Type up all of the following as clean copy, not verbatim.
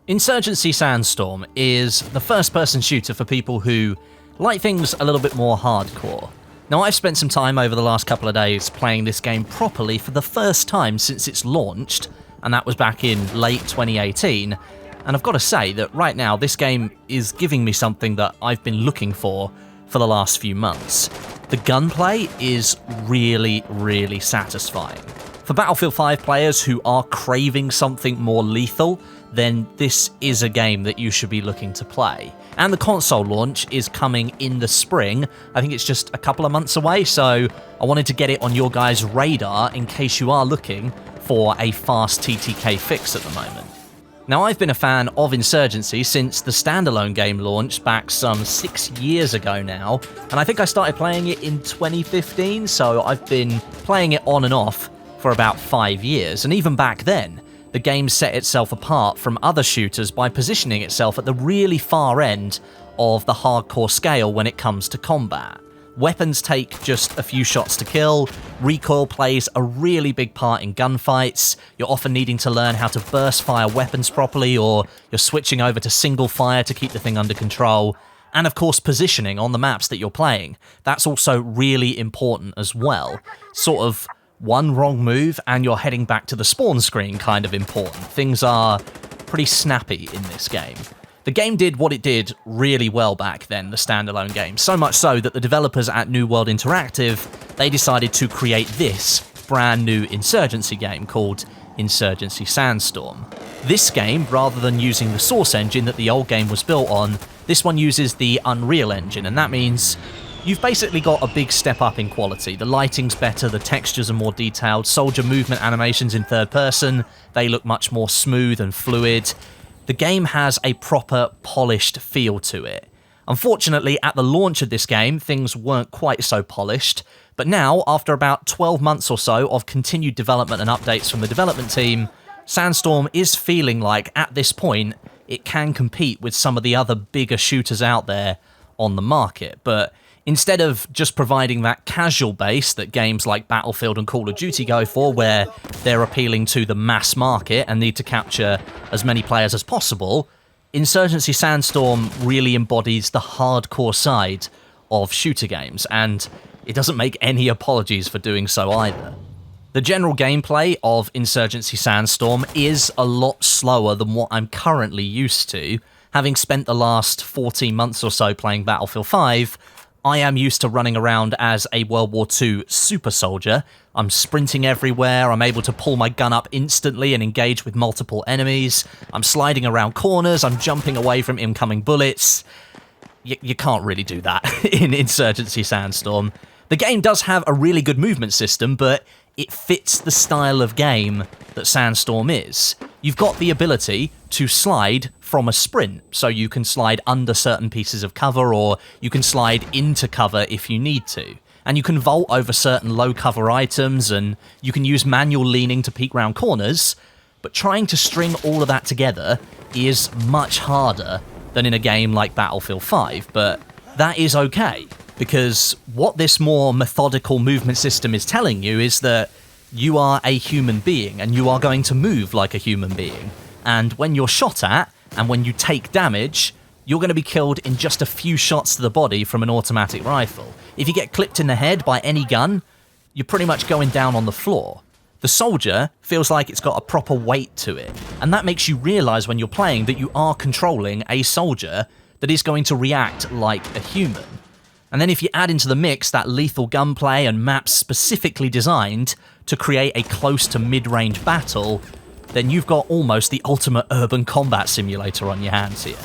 Insurgency Sandstorm is the first-person shooter for people who like things a little bit more hardcore. Now, I've spent some time over the last couple of days playing this game properly for the first time since it's launched, and that was back in late 2018, and I've got to say that right now this game is giving me something that I've been looking for the last few months. The gunplay is really, really satisfying. For Battlefield 5 players who are craving something more lethal, then this is a game that you should be looking to play. And the console launch is coming in the spring. I think it's just a couple of months away, so I wanted to get it on your guys' radar in case you are looking for a fast TTK fix at the moment. Now, I've been a fan of Insurgency since the standalone game launched back some 6 years ago now, and I think I started playing it in 2015, so I've been playing it on and off for about 5 years, and even back then, the game set itself apart from other shooters by positioning itself at the really far end of the hardcore scale when it comes to combat. Weapons take just a few shots to kill, recoil plays a really big part in gunfights, you're often needing to learn how to burst fire weapons properly, or you're switching over to single fire to keep the thing under control, and of course positioning on the maps that you're playing. That's also really important as well. Sort of one wrong move and you're heading back to the spawn screen kind of important. Things are pretty snappy in this game. The game did what it did really well back then, the standalone game, so much so that the developers at New World Interactive, they decided to create this brand new Insurgency game called Insurgency Sandstorm. This game, rather than using the Source engine that the old game was built on, this one uses the Unreal Engine, and that means you've basically got a big step up in quality. The lighting's better, the textures are more detailed, soldier movement animations in third person, they look much more smooth and fluid. The game has a proper polished feel to it. Unfortunately, at the launch of this game, things weren't quite so polished, but now, after about 12 months or so of continued development and updates from the development team, Sandstorm is feeling like, at this point, it can compete with some of the other bigger shooters out there on the market, but instead of just providing that casual base that games like Battlefield and Call of Duty go for, where they're appealing to the mass market and need to capture as many players as possible, Insurgency Sandstorm really embodies the hardcore side of shooter games, and it doesn't make any apologies for doing so either. The general gameplay of Insurgency Sandstorm is a lot slower than what I'm currently used to. Having spent the last 14 months or so playing Battlefield 5, I am used to running around as a World War II super soldier. I'm sprinting everywhere, I'm able to pull my gun up instantly and engage with multiple enemies, I'm sliding around corners, I'm jumping away from incoming bullets. You can't really do that in Insurgency Sandstorm. The game does have a really good movement system, but it fits the style of game that Sandstorm is. You've got the ability to slide from a sprint, so you can slide under certain pieces of cover, or you can slide into cover if you need to. And you can vault over certain low cover items, and you can use manual leaning to peek round corners, but trying to string all of that together is much harder than in a game like Battlefield 5, but that is okay, because what this more methodical movement system is telling you is that you are a human being, and you are going to move like a human being. And when you're shot at, and when you take damage, you're going to be killed in just a few shots to the body from an automatic rifle. If you get clipped in the head by any gun, you're pretty much going down on the floor. The soldier feels like it's got a proper weight to it, and that makes you realise when you're playing that you are controlling a soldier that is going to react like a human. And then if you add into the mix that lethal gunplay and maps specifically designed to create a close to mid-range battle, then you've got almost the ultimate urban combat simulator on your hands here.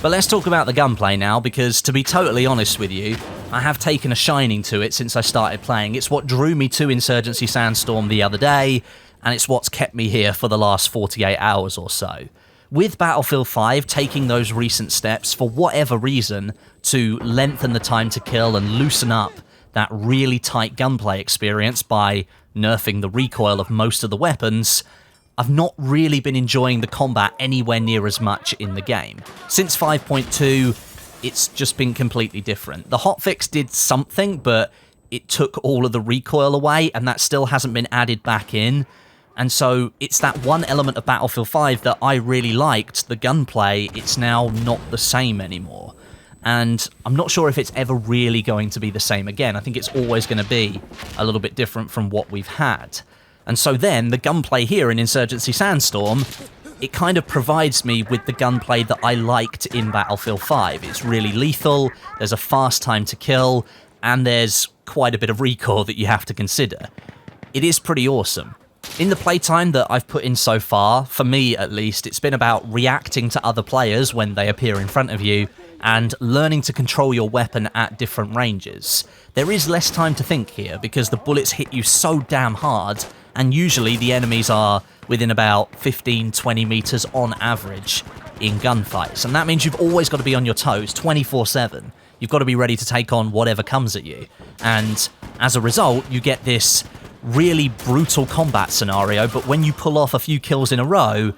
But let's talk about the gunplay now, because to be totally honest with you, I have taken a shining to it since I started playing. It's what drew me to Insurgency Sandstorm the other day, and it's what's kept me here for the last 48 hours or so. With Battlefield 5 taking those recent steps, for whatever reason, to lengthen the time to kill and loosen up that really tight gunplay experience by nerfing the recoil of most of the weapons, I've not really been enjoying the combat anywhere near as much in the game. Since 5.2, it's just been completely different. The hotfix did something, but it took all of the recoil away, and that still hasn't been added back in. And so it's that one element of Battlefield 5 that I really liked, the gunplay. It's now not the same anymore. And I'm not sure if it's ever really going to be the same again. I think it's always going to be a little bit different from what we've had. And so then the gunplay here in Insurgency Sandstorm, it kind of provides me with the gunplay that I liked in Battlefield 5. It's really lethal, there's a fast time to kill, and there's quite a bit of recoil that you have to consider. It is pretty awesome. In the playtime that I've put in so far, for me at least, it's been about reacting to other players when they appear in front of you and learning to control your weapon at different ranges. There is less time to think here because the bullets hit you so damn hard, and usually the enemies are within about 15-20 meters on average in gunfights, and that means you've always got to be on your toes 24/7. You've got to be ready to take on whatever comes at you, and as a result you get this really brutal combat scenario, but when you pull off a few kills in a row,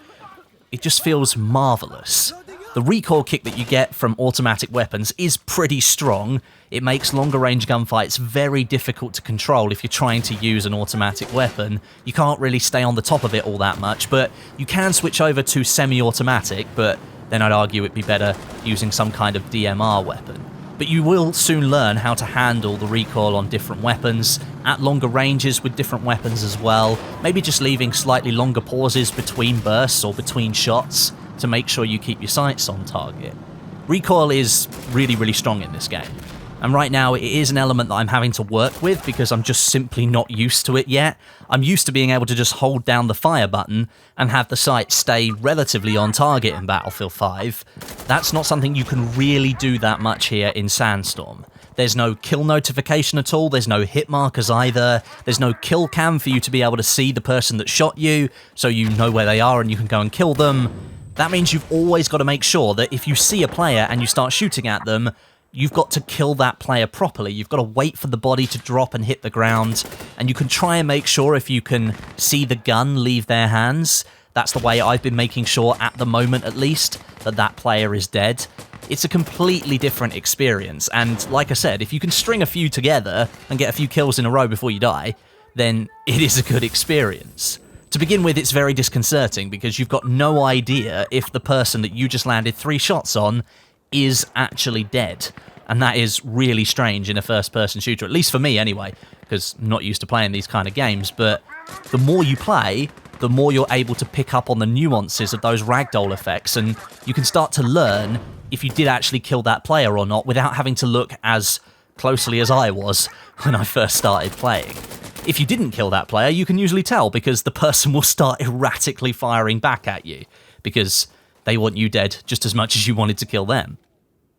it just feels marvellous. The recoil kick that you get from automatic weapons is pretty strong. It makes longer range gunfights very difficult to control if you're trying to use an automatic weapon. You can't really stay on the top of it all that much, but you can switch over to semi-automatic, but then I'd argue it'd be better using some kind of DMR weapon. But you will soon learn how to handle the recoil on different weapons, at longer ranges with different weapons as well, maybe just leaving slightly longer pauses between bursts or between shots to make sure you keep your sights on target. Recoil is really, really strong in this game, and right now it is an element that I'm having to work with because I'm just simply not used to it yet. I'm used to being able to just hold down the fire button and have the sight stay relatively on target in Battlefield 5. That's not something you can really do that much here in Sandstorm. There's no kill notification at all, there's no hit markers either, there's no kill cam for you to be able to see the person that shot you, so you know where they are and you can go and kill them. That means you've always got to make sure that if you see a player and you start shooting at them, you've got to kill that player properly. You've got to wait for the body to drop and hit the ground, and you can try and make sure if you can see the gun leave their hands. That's the way I've been making sure, at the moment at least, that that player is dead. It's a completely different experience, and like I said, if you can string a few together and get a few kills in a row before you die, then it is a good experience. To begin with, it's very disconcerting because you've got no idea if the person that you just landed 3 shots on is actually dead. And that is really strange in a first-person shooter, at least for me anyway, because I'm not used to playing these kind of games. But the more you play, the more you're able to pick up on the nuances of those ragdoll effects, and you can start to learn if you did actually kill that player or not without having to look as closely as I was when I first started playing. If you didn't kill that player, you can usually tell because the person will start erratically firing back at you because they want you dead just as much as you wanted to kill them.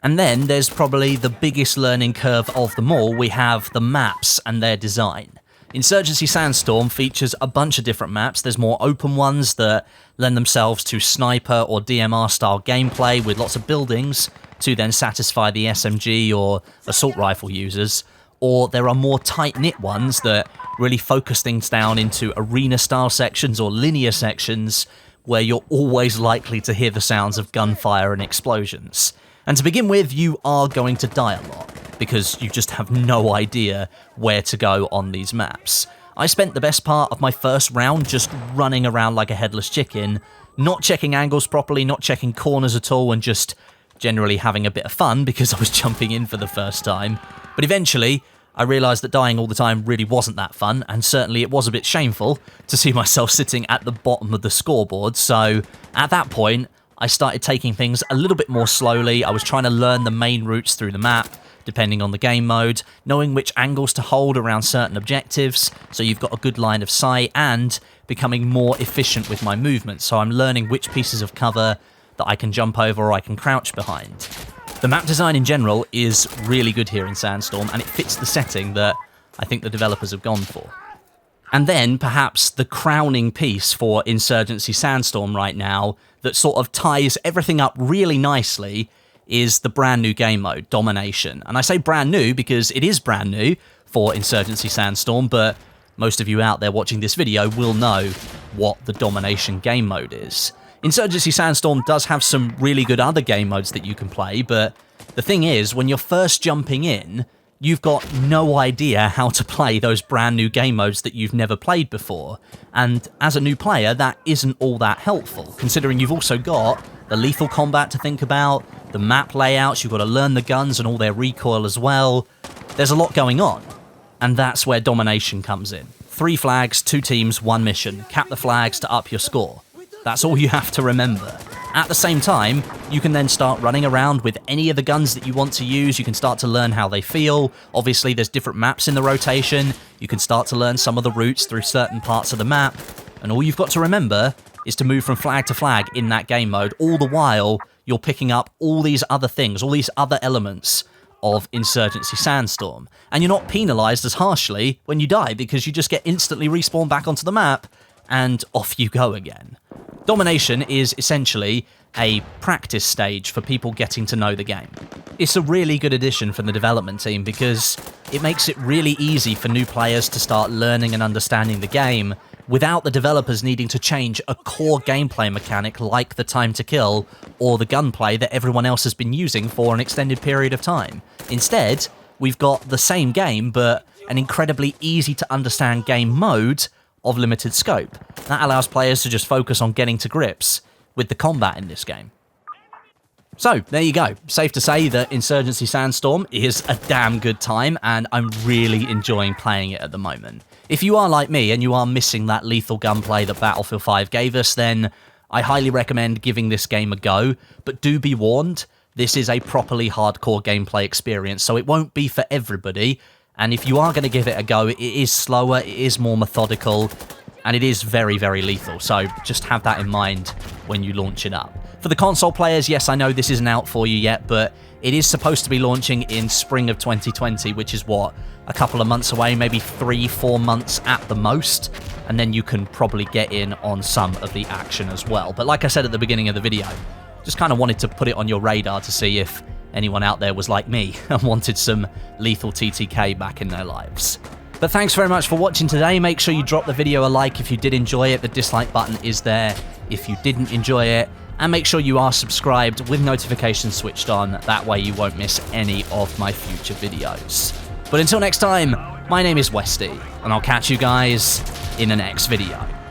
And then there's probably the biggest learning curve of them all. We have the maps and their design. Insurgency Sandstorm features a bunch of different maps. There's more open ones that lend themselves to sniper or DMR style gameplay with lots of buildings to then satisfy the SMG or assault rifle users. Or there are more tight-knit ones that really focus things down into arena-style sections or linear sections where you're always likely to hear the sounds of gunfire and explosions. And to begin with, you are going to die a lot, because you just have no idea where to go on these maps. I spent the best part of my first round just running around like a headless chicken, not checking angles properly, not checking corners at all, and just generally having a bit of fun because I was jumping in for the first time. But eventually, I realised that dying all the time really wasn't that fun, and certainly it was a bit shameful to see myself sitting at the bottom of the scoreboard, so at that point, I started taking things a little bit more slowly. I was trying to learn the main routes through the map, depending on the game mode, knowing which angles to hold around certain objectives, so you've got a good line of sight, and becoming more efficient with my movement, so I'm learning which pieces of cover that I can jump over or I can crouch behind. The map design in general is really good here in Sandstorm, and it fits the setting that I think the developers have gone for. And then, perhaps the crowning piece for Insurgency Sandstorm right now that sort of ties everything up really nicely is the brand new game mode, Domination. And I say brand new because it is brand new for Insurgency Sandstorm, but most of you out there watching this video will know what the Domination game mode is. Insurgency Sandstorm does have some really good other game modes that you can play, but the thing is, when you're first jumping in, you've got no idea how to play those brand new game modes that you've never played before. And as a new player, that isn't all that helpful, considering you've also got the lethal combat to think about, the map layouts, you've got to learn the guns and all their recoil as well. There's a lot going on, and that's where domination comes in. 3 flags, 2 teams, 1 mission. Cap the flags to up your score. That's all you have to remember. At the same time, you can then start running around with any of the guns that you want to use. You can start to learn how they feel. Obviously, there's different maps in the rotation. You can start to learn some of the routes through certain parts of the map. And all you've got to remember is to move from flag to flag in that game mode. All the while, you're picking up all these other things, all these other elements of Insurgency Sandstorm. And you're not penalised as harshly when you die, because you just get instantly respawned back onto the map, and off you go again. Domination is essentially a practice stage for people getting to know the game. It's a really good addition from the development team because it makes it really easy for new players to start learning and understanding the game without the developers needing to change a core gameplay mechanic like the time to kill or the gunplay that everyone else has been using for an extended period of time. Instead, we've got the same game but an incredibly easy to understand game mode of limited scope. That allows players to just focus on getting to grips with the combat in this game. So, there you go. Safe to say that Insurgency Sandstorm is a damn good time, and I'm really enjoying playing it at the moment. If you are like me and you are missing that lethal gunplay that Battlefield 5 gave us, then I highly recommend giving this game a go, but do be warned, this is a properly hardcore gameplay experience, so it won't be for everybody. And if you are going to give it a go, it is slower, it is more methodical, and it is very, very lethal. So just have that in mind when you launch it up. For the console players, yes, I know this isn't out for you yet, but it is supposed to be launching in spring of 2020, which is what, a couple of months away, maybe 3-4 months at the most, and then you can probably get in on some of the action as well. But like I said at the beginning of the video, just kind of wanted to put it on your radar to see if anyone out there was like me and wanted some lethal TTK back in their lives. But thanks very much for watching today. Make sure you drop the video a like if you did enjoy it. The dislike button is there if you didn't enjoy it. And make sure you are subscribed with notifications switched on. That way you won't miss any of my future videos. But until next time, my name is Westie, and I'll catch you guys in the next video.